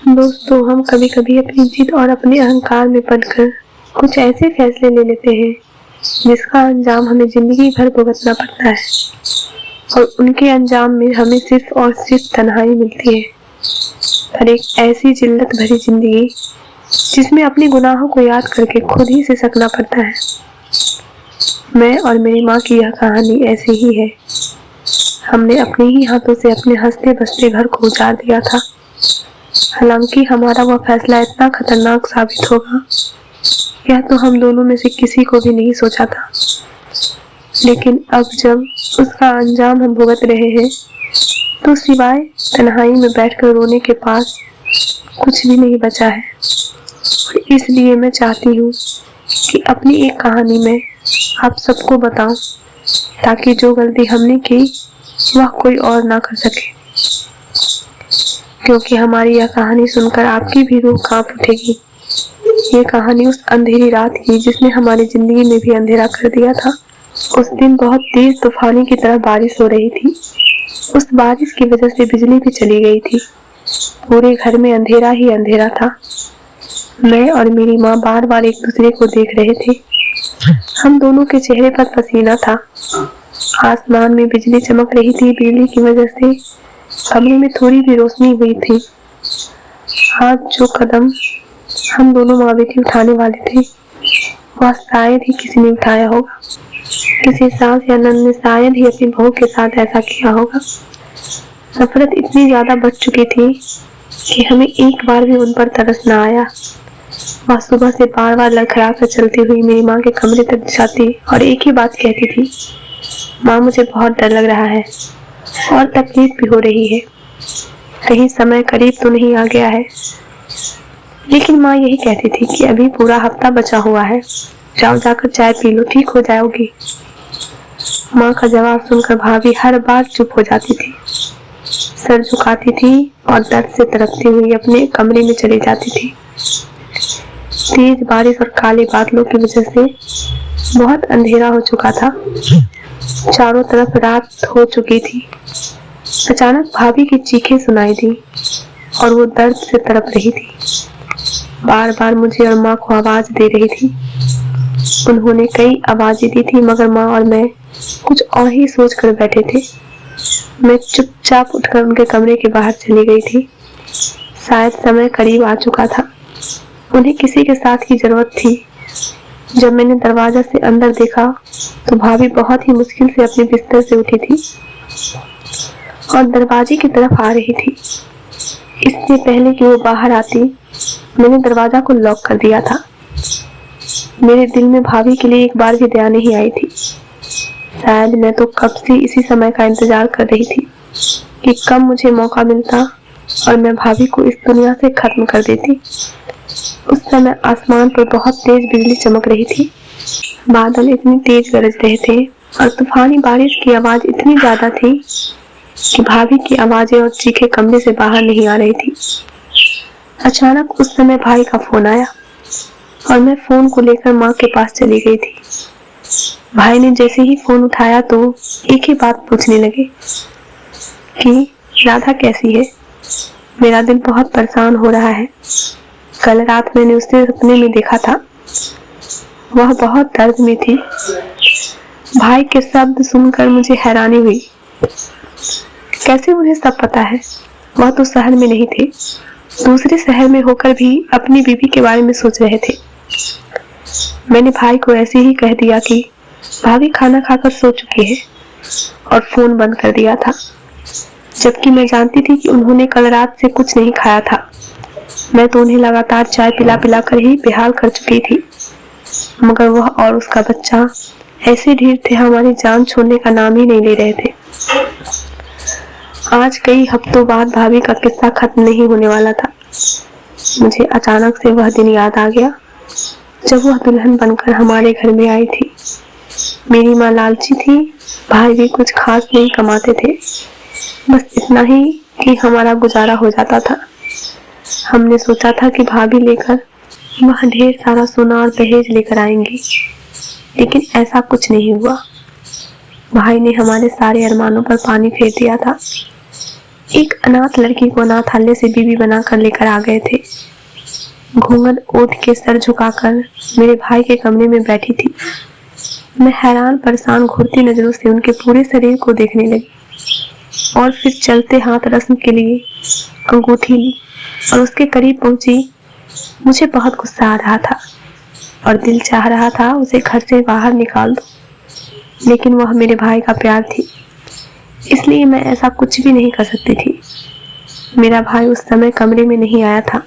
दोस्तों, हम कभी कभी अपनी जिद और अपने अहंकार में पड़कर कुछ ऐसे फैसले ले लेते हैं जिसका अंजाम हमें जिंदगी भर भुगतना पड़ता है, और उनके अंजाम में हमें सिर्फ और सिर्फ तन्हाई मिलती है। पर एक ऐसी जिल्लत भरी जिंदगी जिसमें अपने गुनाहों को याद करके खुद ही सिसकना पड़ता है। मैं और मेरी माँ की यह कहानी ऐसी ही है। हमने अपने ही हाथों से अपने हंसते बसते घर को उजाड़ दिया था। हालांकि हमारा वह फैसला इतना खतरनाक साबित होगा, यह तो हम दोनों में से किसी को भी नहीं सोचा था। लेकिन अब जब उसका अंजाम हम भुगत रहे हैं, तो सिवाय तन्हाई में बैठकर रोने के पास कुछ भी नहीं बचा है। और इसलिए मैं चाहती हूँ कि अपनी एक कहानी में आप सबको बताऊं, ताकि जो गलती हमने की वह कोई और ना कर सके। क्योंकि हमारी यह कहानी सुनकर आपकी भी रूह कांप उठेगी। ये कहानी उस अंधेरी रात की जिसने हमारी जिंदगी में भी अंधेरा कर दिया था। उस दिन बहुत तेज तूफानी की तरह बारिश हो रही थी। उस बारिश की वजह से बिजली भी चली गई थी। पूरे घर में अंधेरा ही अंधेरा था। मैं और मेरी माँ बार बार एक दूसरे को देख रहे थे। हम दोनों के चेहरे पर पसीना था। आसमान में बिजली चमक रही थी। बिजली की वजह से कमरे में थोड़ी भी रोशनी हुई थी। आज जो कदम हम दोनों माँ बेटी उठाने वाले थे, वह शायद ही किसी ने उठाया होगा। किसी सास या नंद ने शायद ही अपनी बहू के साथ ऐसा किया होगा। नफरत इतनी ज्यादा बढ़ चुकी थी कि हमें एक बार भी उन पर तरस न आया। वह सुबह से बार बार लड़खड़ा कर चलती हुई मेरी माँ के कमरे तक जाती और एक ही बात कहती थी, माँ मुझे बहुत डर लग रहा है और तकलीफ भी हो रही है। कहीं समय करीब तो नहीं आ गया है। लेकिन माँ यही कहती थी कि अभी पूरा हफ्ता बचा हुआ है, जाओ जाकर चाय पी लो, ठीक हो जाओगी। माँ का जवाब सुनकर भाभी हर बार चुप हो जाती थी, सर झुकाती थी और दर्द से तड़पती हुई अपने कमरे में चली जाती थी। तेज बारिश और काले बादलों की वजह से बहुत अंधेरा हो चुका था। चारों तरफ रात हो चुकी थी। अचानक भाभी की चीखें सुनाई दी और वो दर्द से तड़प रही थी। बार बार मुझे और माँ को आवाज दे रही थी। उन्होंने कई आवाजें दी थी, मगर माँ और मैं कुछ और ही सोच कर बैठे थे। मैं चुपचाप उठकर उनके कमरे के बाहर चली गई थी। शायद समय करीब आ चुका था। उन्हें किसी के साथ की जरूरत थी। जब मैंने दरवाजा से अंदर देखा तो भाभी बहुत ही मुश्किल से अपने बिस्तर से उठी थी और दरवाजे की तरफ आ रही थी। इससे पहले कि वो बाहर आती, मैंने दरवाजा को लॉक कर दिया था। मेरे दिल में भाभी के लिए एक बार भी दया नहीं आई थी। शायद मैं तो कब से इसी समय का इंतजार कर रही थी कि कब मुझे मौका मिलता और मैं भाभी को इस दुनिया से खत्म कर देती। उस समय आसमान पर बहुत तेज बिजली चमक रही थी। बादल इतनी तेज गरज रहे थे और तूफानी बारिश की आवाज इतनी ज्यादा थी कि भाभी की आवाजें और चीखें कमरे से बाहर नहीं आ रही थी। अचानक उस समय भाई का फोन आया और मैं फोन को लेकर माँ के पास चली गई थी। भाई ने जैसे ही फोन उठाया तो एक ही बात पूछने लगे कि राधा कैसी है। मेरा दिल बहुत परेशान हो रहा है। कल रात मैंने उसे सपने में देखा था। वह बहुत दर्द में थी। भाई के शब्द सुनकर मुझे हैरानी हुई। कैसे उन्हें सब पता है? वह तो शहर में नहीं थे, दूसरे शहर में होकर भी अपनी बीवी के बारे में सोच रहे थे। मैंने भाई को ऐसे ही कह दिया कि भाभी खाना खाकर सो चुकी है और फोन बंद कर दिया था, जबकि मैं जानती थी कि उन्होंने कल रात से कुछ नहीं खाया था। मैं तो उन्हें लगातार चाय पिला पिला कर ही बेहाल कर चुकी थी, मगर वह और उसका बच्चा ऐसे ढेर थे, हमारी जान छोड़ने का नाम ही नहीं ले रहे थे। आज कई हफ्तों बाद भाभी का किस्सा खत्म नहीं होने वाला था। मुझे अचानक से वह दिन याद आ गया जब वह दुल्हन बनकर हमारे घर में आई थी। मेरी माँ लालची थी, भाई भी कुछ खास नहीं कमाते थे, बस इतना ही कि हमारा गुजारा हो जाता था। हमने सोचा था कि भाभी लेकर वह ढेर सारा सोना और दहेज लेकर आएंगी, लेकिन ऐसा कुछ नहीं हुआ। भाई ने हमारे सारे अरमानों पर पानी फेर दिया था। एक अनाथ लड़की को अनाथालय से बीवी बनाकर लेकर आ गए थे। घूंघट ओढ़ के सर झुकाकर मेरे भाई के कमरे में बैठी थी। मैं हैरान परेशान घूरती नजरों से उनके पूरे शरीर को देखने लगी और फिर चलते हाथ रस्म के लिए अंगूठी ली और उसके करीब पहुंची। मुझे बहुत गुस्सा आ रहा था और दिल चाह रहा था उसे घर से बाहर निकाल दूं, लेकिन वह मेरे भाई का प्यार थी, इसलिए मैं ऐसा कुछ भी नहीं कर सकती थी। मेरा भाई उस समय कमरे में नहीं आया था।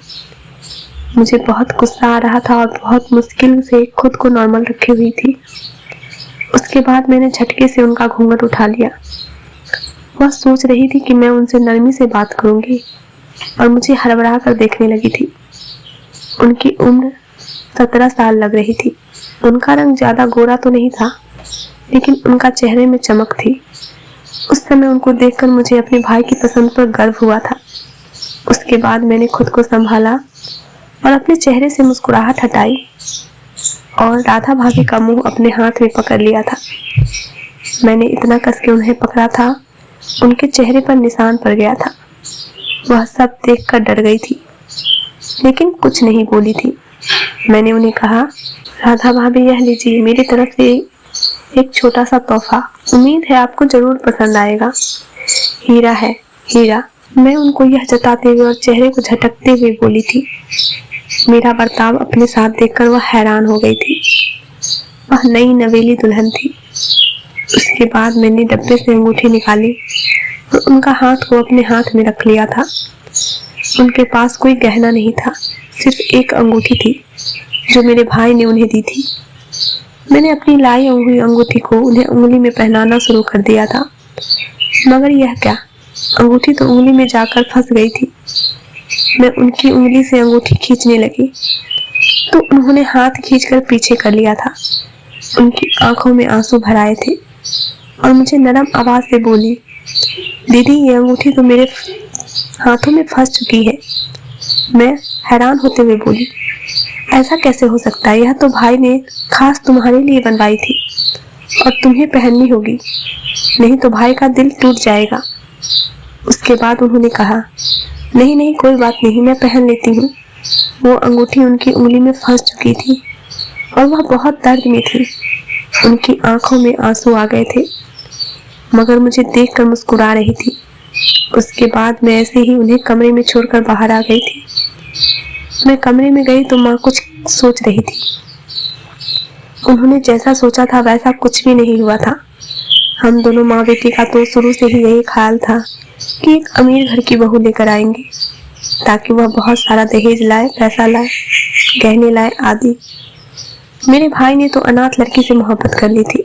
मुझे बहुत गुस्सा आ रहा था और बहुत मुश्किल से खुद को नॉर्मल रखी हुई थी। उसके बाद मैंने झटके से उनका घूंघट उठा लिया। वह सोच रही थी कि मैं उनसे नरमी से बात करूंगी और मुझे हड़बड़ा कर देखने लगी थी। उनकी उम्र 17 साल लग रही थी। उनका रंग ज्यादा गोरा तो नहीं था, लेकिन उनका चेहरे में चमक थी। उस समय उनको देखकर मुझे अपने भाई की पसंद पर गर्व हुआ था। उसके बाद मैंने खुद को संभाला और अपने चेहरे से मुस्कुराहट हटाई और राधा भाभी का मुंह अपने हाथ में पकड़ लिया था। मैंने इतना कस के उन्हें पकड़ा था, उनके चेहरे पर निशान पड़ गया था। वह सब देखकर डर गई थी, लेकिन कुछ नहीं बोली थी। मैंने उन्हें कहा, राधा भाभी यह लीजिए मेरी तरफ से एक छोटा सा तोहफा, उम्मीद है आपको जरूर पसंद आएगा। हीरा है, हीरा। मैं उनको यह जताते हुए और चेहरे को झटकते हुए बोली थी। मेरा बर्ताव अपने साथ देखकर वह हैरान हो गई थी। वह नई नवेली दुल्हन थी। उसके बाद मैंने डब्बे से अंगूठी निकाली और उनका हाथ को अपने हाथ में रख लिया था। उनके पास कोई गहना नहीं था, सिर्फ एक अंगूठी थी जो मेरे भाई ने उन्हें दी थी। मैंने अपनी लाई हुई अंगूठी को उन्हें उंगली में पहनाना शुरू कर दिया था, मगर यह क्या, अंगूठी तो उंगली में जाकर फंस गई थी। मैं उनकी उंगली से अंगूठी खींचने लगी तो उन्होंने हाथ खींचकर पीछे कर लिया था। उनकी आंखों में आंसू भर आए थे और मुझे नरम आवाज से बोली, दीदी ये अंगूठी तो मेरे हाथों में फंस चुकी है। मैं हैरान होते हुए बोली, ऐसा कैसे हो सकता है, यह तो भाई ने खास तुम्हारे लिए बनवाई थी और तुम्हें पहननी होगी, नहीं तो भाई का दिल टूट जाएगा। उसके बाद उन्होंने कहा, नहीं नहीं कोई बात नहीं, मैं पहन लेती हूँ। वो अंगूठी उनकी उंगली में फंस चुकी थी और वह बहुत दर्द में थी। उनकी आंखों में आंसू आ गए थे, मगर मुझे देखकर मुस्कुरा रही थी। उसके बाद मैं ऐसे ही उन्हें कमरे में छोड़कर बाहर आ गई थी। मैं कमरे में गई तो माँ कुछ सोच रही थी। उन्होंने जैसा सोचा था वैसा कुछ भी नहीं हुआ था। हम दोनों माँ बेटी का तो शुरू से ही यही ख्याल था कि एक अमीर घर की बहू लेकर आएंगे ताकि वह बहुत सारा दहेज लाए, पैसा लाए, गहने लाए आदि। मेरे भाई ने तो अनाथ लड़की से मोहब्बत कर ली थी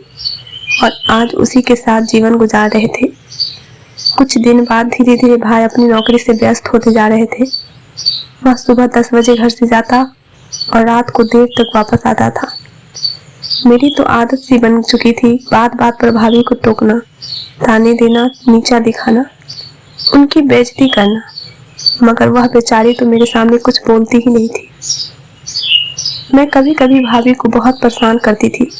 और आज उसी के साथ जीवन गुजार रहे थे। कुछ दिन बाद धीरे धीरे भाई अपनी नौकरी से व्यस्त होते जा रहे थे। वह सुबह 10 बजे घर से जाता और रात को देर तक वापस आता था। मेरी तो आदत सी बन चुकी थी बात बात पर भाभी को टोकना, ताने देना, नीचा दिखाना, उनकी बेइज्जती करना, मगर वह बेचारी तो मेरे सामने कुछ बोलती ही नहीं थी। मैं कभी कभी भाभी को बहुत परेशान करती थी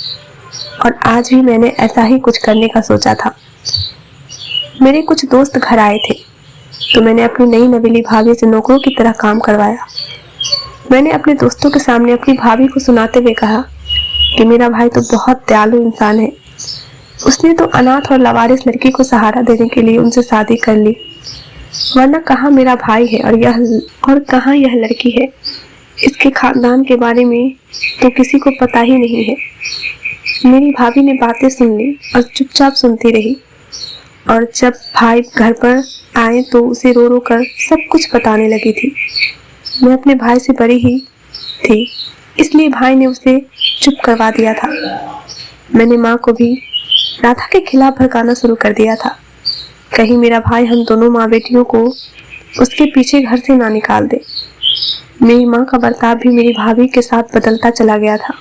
और आज भी मैंने ऐसा ही कुछ करने का सोचा था। मेरे कुछ दोस्त घर आए थे तो मैंने अपनी नई नवेली भाभी से नौकरों की तरह काम करवाया। मैंने अपने दोस्तों के सामने अपनी भाभी को सुनाते हुए कहा कि मेरा भाई तो बहुत दयालु इंसान है। उसने तो अनाथ और लावारिस लड़की को सहारा देने के लिए उनसे शादी कर ली, वरना कहाँ मेरा भाई है और कहाँ यह लड़की है। इसके खानदान के बारे में तो किसी को पता ही नहीं है। मेरी भाभी ने बातें सुन ली और चुपचाप सुनती रही और जब भाई घर पर आए तो उसे रो रो कर सब कुछ बताने लगी थी। मैं अपने भाई से बड़ी ही थी, इसलिए भाई ने उसे चुप करवा दिया था। मैंने माँ को भी राधा के खिलाफ भड़काना शुरू कर दिया था, कहीं मेरा भाई हम दोनों माँ बेटियों को उसके पीछे घर से ना निकाल दे। मेरी माँ का बर्ताव भी मेरी भाभी के साथ बदलता चला गया था।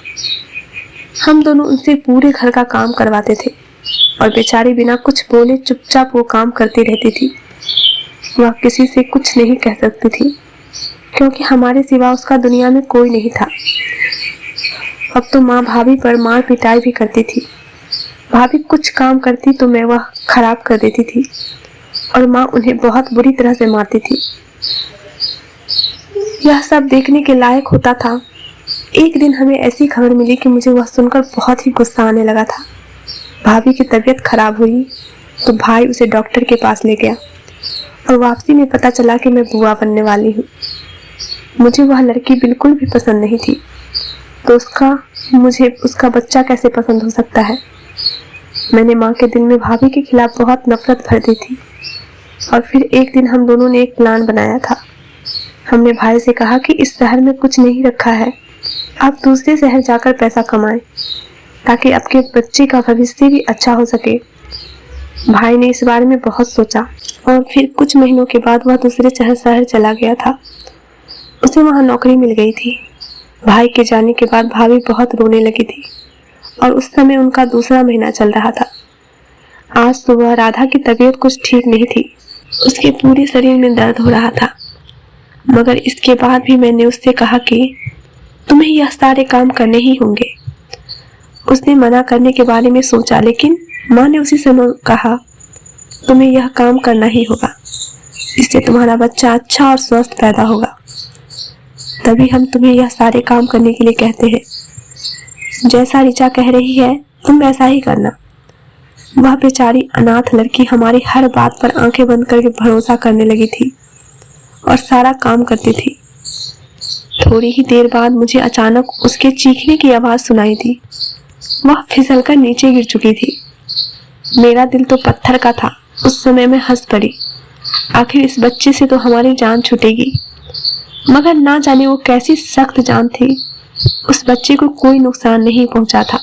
हम दोनों उनसे पूरे घर का काम करवाते थे और बेचारी बिना कुछ बोले चुपचाप वो काम करती रहती थी। वह किसी से कुछ नहीं कह सकती थी क्योंकि हमारे सिवा उसका दुनिया में कोई नहीं था। अब तो माँ भाभी पर मार पिटाई भी करती थी। भाभी कुछ काम करती तो मैं वह खराब कर देती थी और माँ उन्हें बहुत बुरी तरह से मारती थी। यह सब देखने के लायक होता था। एक दिन हमें ऐसी खबर मिली कि मुझे वह सुनकर बहुत ही गुस्सा आने लगा था। भाभी की तबीयत खराब हुई तो भाई उसे डॉक्टर के पास ले गया और वापसी में पता चला कि मैं बुआ बनने वाली हूँ। मुझे वह लड़की बिल्कुल भी पसंद नहीं थी, तो मुझे उसका बच्चा कैसे पसंद हो सकता है। मैंने माँ के दिल में भाभी के खिलाफ बहुत नफरत भर दी थी। और फिर एक दिन हम दोनों ने एक प्लान बनाया था। हमने भाई से कहा कि इस शहर में कुछ नहीं रखा है, आप दूसरे शहर जाकर पैसा कमाएं ताकि आपके बच्चे का भविष्य भी अच्छा हो सके। भाई ने इस बारे में बहुत सोचा और फिर कुछ महीनों के बाद वह दूसरे शहर चला गया था। उसे वहाँ नौकरी मिल गई थी। भाई के जाने के बाद भाभी बहुत रोने लगी थी और उस समय उनका दूसरा महीना चल रहा था। आज सुबह राधा की तबीयत कुछ ठीक नहीं थी, उसके पूरे शरीर में दर्द हो रहा था। मगर इसके बाद भी मैंने उससे कहा कि तुम्हें यह सारे काम करने ही होंगे। उसने मना करने के बारे में सोचा, लेकिन माँ ने उसी समय कहा तुम्हें यह काम करना ही होगा, इससे तुम्हारा बच्चा अच्छा और स्वस्थ पैदा होगा। तभी हम तुम्हें यह सारे काम करने के लिए कहते हैं। जैसा ऋचा कह रही है तुम वैसा ही करना। वह बेचारी अनाथ लड़की हमारी हर बात पर आंखें बंद करके भरोसा करने लगी थी और सारा काम करती थी। थोड़ी ही देर बाद मुझे अचानक उसके चीखने की आवाज सुनाई दी। वह फिसलकर नीचे गिर चुकी थी। मेरा दिल तो पत्थर का था। उस समय मैं हंस पड़ी। आखिर इस बच्चे से तो हमारी जान छूटेगी, मगर ना जाने वो कैसी सख्त जान थी। उस बच्चे को कोई नुकसान नहीं पहुंचा था।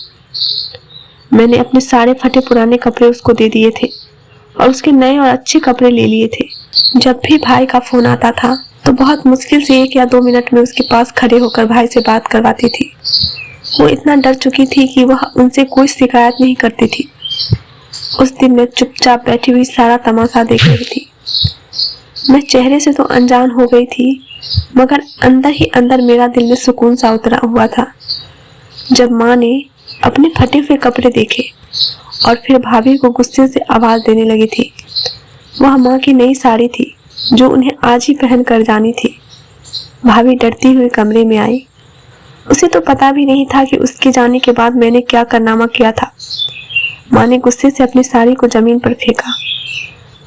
मैंने अपने सारे फटे पुराने कपड़े उसको दे दिए थे और उसके नए और अच्छे कपड़े ले लिए थे। जब भी भाई का फोन आता था तो बहुत मुश्किल से 1 या 2 मिनट में उसके पास खड़े होकर भाई से बात करवाती थी। वो इतना डर चुकी थी कि वह उनसे कोई शिकायत नहीं करती थी। उस दिन मैं चुपचाप बैठी हुई सारा तमाशा देख रही थी। मैं चेहरे से तो अनजान हो गई थी, मगर अंदर ही अंदर मेरा दिल में सुकून सा उतरा हुआ था। जब माँ ने अपने फटे हुए कपड़े देखे और फिर भाभी को गुस्से से आवाज देने लगी थी। वह माँ की नई साड़ी थी जो उन्हें आज ही पहन कर जानी थी। भाभी डरती हुई कमरे में आई। उसे तो पता भी नहीं था कि उसके जाने के बाद मैंने क्या कारनामा किया था। माँ ने गुस्से से अपनी साड़ी को जमीन पर फेंका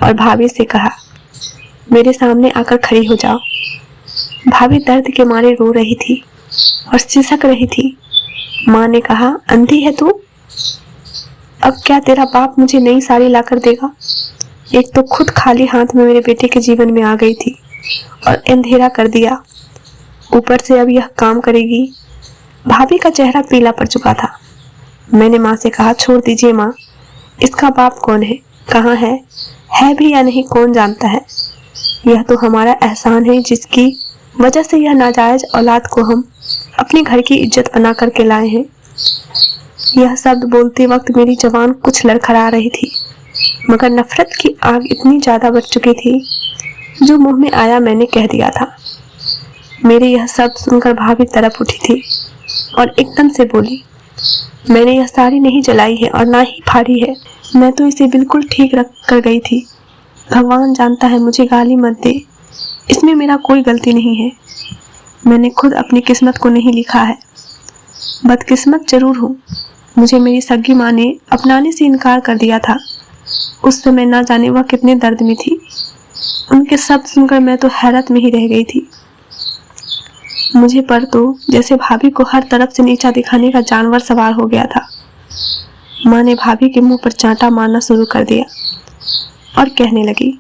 और भाभी से कहा, मेरे सामने आकर खड़ी हो जाओ। भाभी दर्द के मारे रो रही थी और सिसक रही थी। माँ ने कहा, अंधी है तू? अब क्या तेरा बाप मुझे नई साड़ी लाकर देगा? एक तो खुद खाली हाथ में मेरे बेटे के जीवन में आ गई थी और अंधेरा कर दिया, ऊपर से अब यह काम करेगी। भाभी का चेहरा पीला पड़ चुका था। मैंने माँ से कहा, छोड़ दीजिए माँ, इसका बाप कौन है, कहाँ है भी या नहीं कौन जानता है। यह तो हमारा एहसान है जिसकी वजह से यह नाजायज औलाद को हम अपने घर की इज्जत बना करके लाए हैं। यह शब्द बोलते वक्त मेरी जबान कुछ लड़खड़ा रही थी, मगर नफरत की आग इतनी ज्यादा बढ़ चुकी थी, जो मुंह में आया मैंने कह दिया था। मेरे यह शब्द सुनकर भाभी तड़प उठी थी और एकदम से बोली, मैंने यह साड़ी नहीं जलाई है और ना ही फाड़ी है, मैं तो इसे बिल्कुल ठीक रख कर गई थी। भगवान जानता है, मुझे गाली मत दे, इसमें मेरा कोई गलती नहीं है। मैंने खुद अपनी किस्मत को नहीं लिखा है, बदकिस्मत जरूर हूँ। मुझे मेरी सगी माँ ने अपनाने से इनकार कर दिया था। उस समय ना जाने वह कितने दर्द में थी। उनके शब्द सुनकर मैं तो हैरत में ही रह गई थी। मुझे पर तो जैसे भाभी को हर तरफ से नीचा दिखाने का जानवर सवार हो गया था। माँ ने भाभी के मुंह पर चांटा मारना शुरू कर दिया और कहने लगी,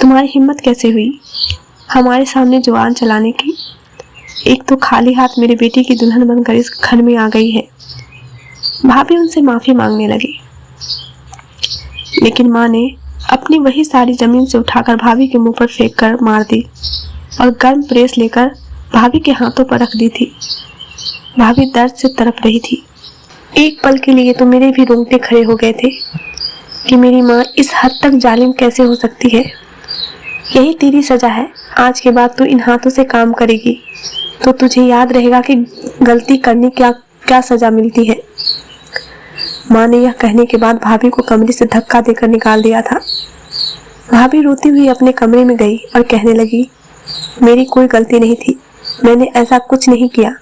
तुम्हारी हिम्मत कैसे हुई हमारे सामने जुबान चलाने की? एक तो खाली हाथ मेरे बेटी की दुल्हन बनकर इस घर में आ गई है। भाभी उनसे माफी मांगने लगी, लेकिन माँ ने अपनी वही साड़ी जमीन से उठाकर भाभी के मुंह पर फेंक कर मार दी और गर्म प्रेस लेकर भाभी के हाथों पर रख दी थी। भाभी दर्द से तड़प रही थी। एक पल के लिए तो मेरे भी रोंगटे खड़े हो गए थे कि मेरी माँ इस हद तक जालिम कैसे हो सकती है। यही तेरी सजा है, आज के बाद तू इन हाथों से काम करेगी तो तुझे याद रहेगा कि गलती करने क्या सजा मिलती है। माँ ने यह कहने के बाद भाभी को कमरे से धक्का देकर निकाल दिया था। भाभी रोती हुई अपने कमरे में गई और कहने लगी, मेरी कोई गलती नहीं थी, मैंने ऐसा कुछ नहीं किया।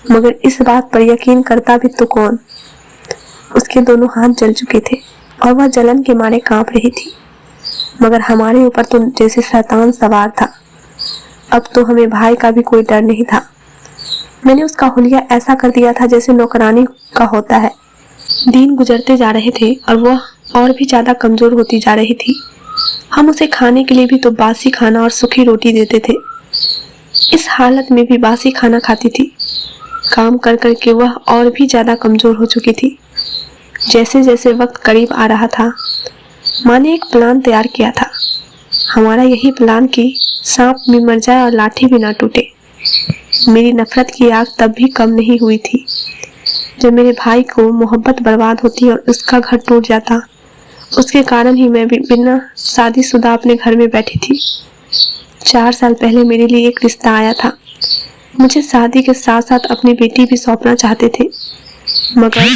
मगर इस बात पर यकीन करता भी तो कौन। उसके दोनों हाथ जल चुके थे और वह जलन के मारे कांप रही थी। मगर हमारे ऊपर तो जैसे शैतान सवार था। अब तो हमें भाई का भी कोई डर नहीं था। मैंने उसका हुलिया ऐसा कर दिया था जैसे नौकरानी का होता है। दिन गुजरते जा रहे थे और वह और भी ज्यादा कमजोर होती जा रही थी। हम उसे खाने के लिए भी तो बासी खाना और सूखी रोटी देते थे। इस हालत में भी बासी खाना खाती थी। काम कर कर के वह और भी ज्यादा कमजोर हो चुकी थी। जैसे जैसे वक्त करीब आ रहा था, माँ ने एक प्लान तैयार किया था। हमारा यही प्लान कि सांप भी मर जाए और लाठी भी ना टूटे। मेरी नफरत की आग तब भी कम नहीं हुई थी जब मेरे भाई को मोहब्बत बर्बाद होती और उसका घर टूट जाता। उसके कारण ही मैं भी बिना शादीशुदा अपने घर में बैठी थी। 4 साल पहले मेरे लिए एक रिश्ता आया था। मुझे शादी के साथ साथ अपनी बेटी भी सौंपना चाहते थे, मगर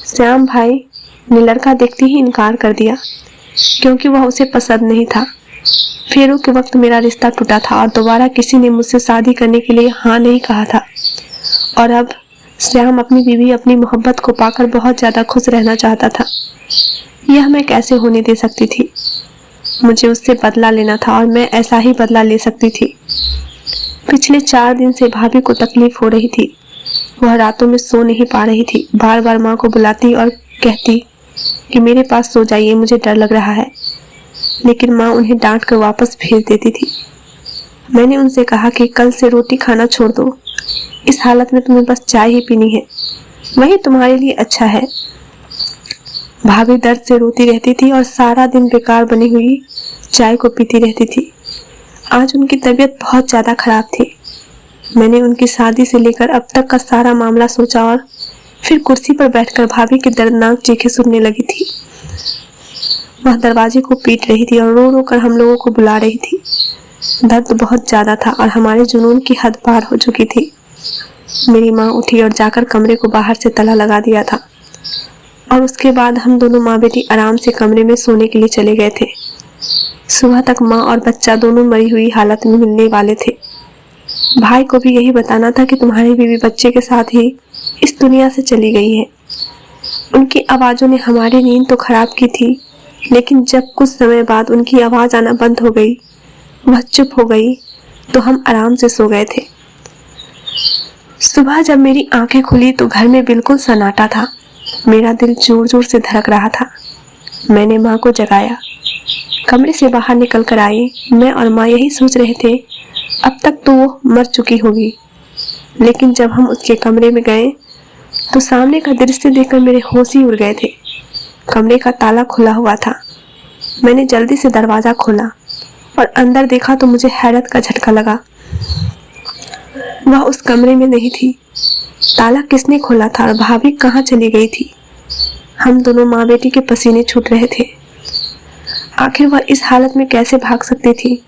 श्याम भाई ने लड़का देखते ही इनकार कर दिया क्योंकि वह उसे पसंद नहीं था। फेरों के वक्त मेरा रिश्ता टूटा था और दोबारा किसी ने मुझसे शादी करने के लिए हाँ नहीं कहा था। और अब श्याम अपनी बीवी अपनी मोहब्बत को पाकर बहुत ज्यादा खुश रहना चाहता था। यह मैं कैसे होने दे सकती थी। मुझे उससे बदला लेना था और मैं ऐसा ही बदला ले सकती थी। पिछले 4 दिन से भाभी को तकलीफ हो रही थी। वह रातों में सो नहीं पा रही थी। बार बार माँ को बुलाती और कहती कि मेरे पास सो जाइए, मुझे डर लग रहा है। लेकिन माँ उन्हें डांट कर वापस भेज देती थी। मैंने उनसे कहा कि कल से रोटी खाना छोड़ दो। इस हालत में तुम्हें बस चाय ही पीनी है, वही तुम्हारे लिए अच्छा है। भाभी दर्द से रोती रहती थी और सारा दिन बेकार बनी हुई चाय को पीती रहती थी। आज उनकी तबीयत बहुत ज्यादा खराब थी। मैंने उनकी शादी से लेकर अब तक का सारा मामला सोचा और फिर कुर्सी पर बैठकर भाभी की दर्दनाक चीखें सुनने लगी थी। वह दरवाजे को पीट रही थी और रो रो कर हम लोगों को बुला रही थी। दर्द बहुत ज्यादा था और हमारे जुनून की हद पार हो चुकी थी। मेरी माँ उठी और जाकर कमरे को बाहर से ताला लगा दिया था और उसके बाद हम दोनों माँ बेटी आराम से कमरे में सोने के लिए चले गए थे। सुबह तक माँ और बच्चा दोनों मरी हुई हालत में मिलने वाले थे। भाई को भी यही बताना था कि तुम्हारी बीवी बच्चे के साथ ही इस दुनिया से चली गई है। उनकी आवाज़ों ने हमारी नींद तो खराब की थी, लेकिन जब कुछ समय बाद उनकी आवाज़ आना बंद हो गई, वह चुप हो गई, तो हम आराम से सो गए थे। सुबह जब मेरी आंखें खुली तो घर में बिल्कुल सन्नाटा था। मेरा दिल जोर जोर से धड़क रहा था। मैंने माँ को जगाया। कमरे से बाहर निकल कर आई। मैं और माँ यही सोच रहे थे, अब तक तो वो मर चुकी होगी। लेकिन जब हम उसके कमरे में गए तो सामने का दृश्य देखकर मेरे होश ही उड़ गए थे। कमरे का ताला खुला हुआ था। मैंने जल्दी से दरवाजा खोला और अंदर देखा तो मुझे हैरत का झटका लगा। वह उस कमरे में नहीं थी। ताला किसने खोला था और भाभी कहाँ चली गई थी? हम दोनों माँ बेटी के पसीने छूट रहे थे। आखिर वह इस हालत में कैसे भाग सकती थी?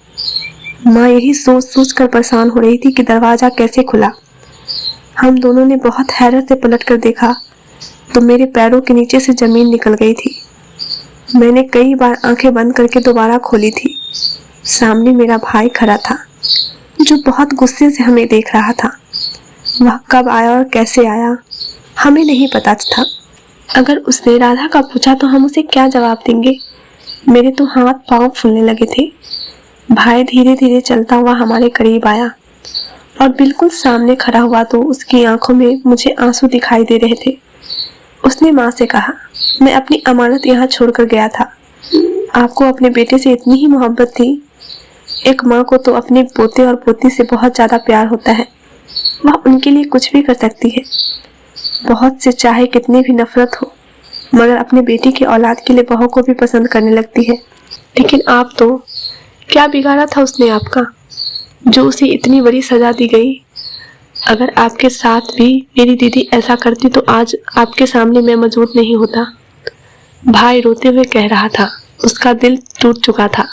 माँ यही सोच सोच कर परेशान हो रही थी कि दरवाजा कैसे खुला। हम दोनों ने बहुत हैरत से पलट कर देखा तो मेरे पैरों के नीचे से जमीन निकल गई थी। मैंने कई बार आंखें बंद करके दोबारा खोली थी। सामने मेरा भाई खड़ा था, जो बहुत गुस्से से हमें देख रहा था। वह कब आया और कैसे आया हमें नहीं पता था। अगर उसने राधा का पूछा तो हम उसे क्या जवाब देंगे? मेरे तो हाथ पांव फूलने लगे थे। भाई धीरे धीरे चलता हुआ हमारे करीब आया और बिल्कुल सामने खड़ा हुआ तो उसकी आंखों में मुझे आंसू दिखाई दे रहे थे। उसने माँ से कहा, मैं अपनी अमानत यहाँ छोड़कर गया था। आपको अपने बेटे से इतनी ही मोहब्बत थी। एक माँ को तो अपने पोते और पोती से बहुत ज्यादा प्यार होता है। वह उनके लिए कुछ भी कर सकती है, बहुत से चाहे कितनी भी नफरत हो, मगर अपने बेटी की औलाद के लिए बहू को भी पसंद करने लगती है। लेकिन आप तो, क्या बिगाड़ा था उसने आपका, जो उसे इतनी बड़ी सजा दी गई? अगर आपके साथ भी मेरी दीदी ऐसा करती तो आज आपके सामने मैं मौजूद नहीं होता। भाई रोते हुए कह रहा था। उसका दिल टूट चुका था,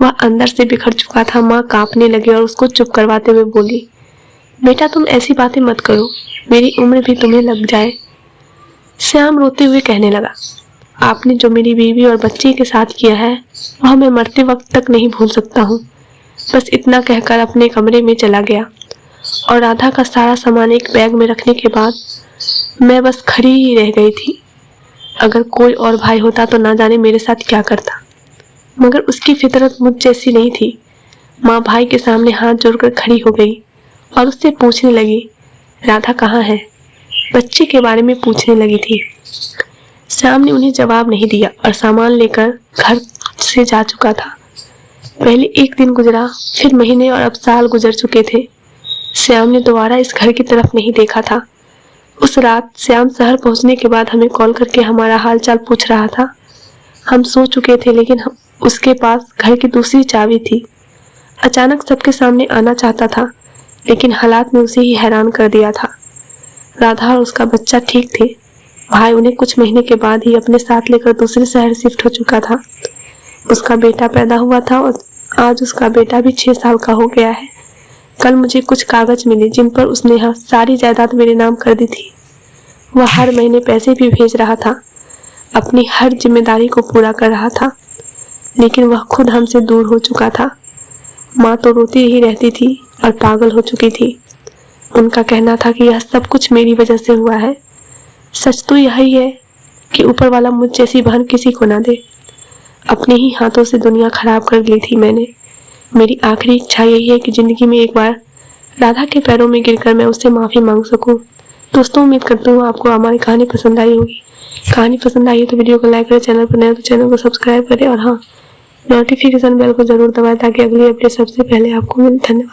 वह अंदर से बिखर चुका था। माँ कांपने लगी और उसको चुप करवाते हुए बोली, बेटा तुम ऐसी बातें मत करो, मेरी उम्र भी तुम्हें लग जाए। श्याम रोते हुए कहने लगा, आपने जो मेरी बीवी और बच्चे के साथ किया है वह मैं मरते वक्त तक नहीं भूल सकता हूँ। बस इतना कहकर अपने कमरे में चला गया और राधा का सारा सामान एक बैग में रखने के बाद मैं बस खड़ी ही रह गई थी। अगर कोई और भाई होता तो ना जाने मेरे साथ क्या करता, मगर उसकी फितरत मुझ जैसी नहीं थी। माँ भाई के सामने हाथ जोड़कर खड़ी हो गई और उससे पूछने लगी, राधा कहाँ है? बच्चे के बारे में पूछने लगी थी। श्याम ने उन्हें जवाब नहीं दिया और सामान लेकर घर से जा चुका था। पहले एक दिन गुजरा, फिर महीने और अब साल गुजर चुके थे। श्याम ने दोबारा इस घर की तरफ नहीं देखा था। उस रात श्याम शहर पहुंचने के बाद हमें कॉल करके हमारा हालचाल पूछ रहा था। हम सो चुके थे, लेकिन उसके पास घर की दूसरी चाबी थी। अचानक सबके सामने आना चाहता था, लेकिन हालात ने उसे ही हैरान कर दिया था। राधा और उसका बच्चा ठीक थे। भाई उन्हें कुछ महीने के बाद ही अपने साथ लेकर दूसरे शहर शिफ्ट हो चुका था। उसका बेटा पैदा हुआ था और आज उसका बेटा भी 6 साल का हो गया है। कल मुझे कुछ कागज मिले जिन पर उसने सारी जायदाद मेरे नाम कर दी थी। वह हर महीने पैसे भी भेज रहा था, अपनी हर जिम्मेदारी को पूरा कर रहा था, लेकिन वह खुद हमसे दूर हो चुका था। माँ तो रोती ही रहती थी और पागल हो चुकी थी। उनका कहना था कि यह सब कुछ मेरी वजह से हुआ है। सच तो यही है कि ऊपर वाला मुझ जैसी बहन किसी को ना दे। अपने ही हाथों से दुनिया खराब कर ली थी मैंने। मेरी आखिरी इच्छा यही है कि जिंदगी में एक बार राधा के पैरों में गिरकर मैं उससे माफ़ी मांग सकूं। दोस्तों, उम्मीद करती हूँ आपको हमारी कहानी पसंद आई होगी। कहानी पसंद आई है तो वीडियो को लाइक करें, चैनल पर नए तो चैनल को सब्सक्राइब करें और हाँ, नोटिफिकेशन बेल को जरूर दबाएं ताकि अगली अपडेट सबसे पहले आपको मिले। धन्यवाद।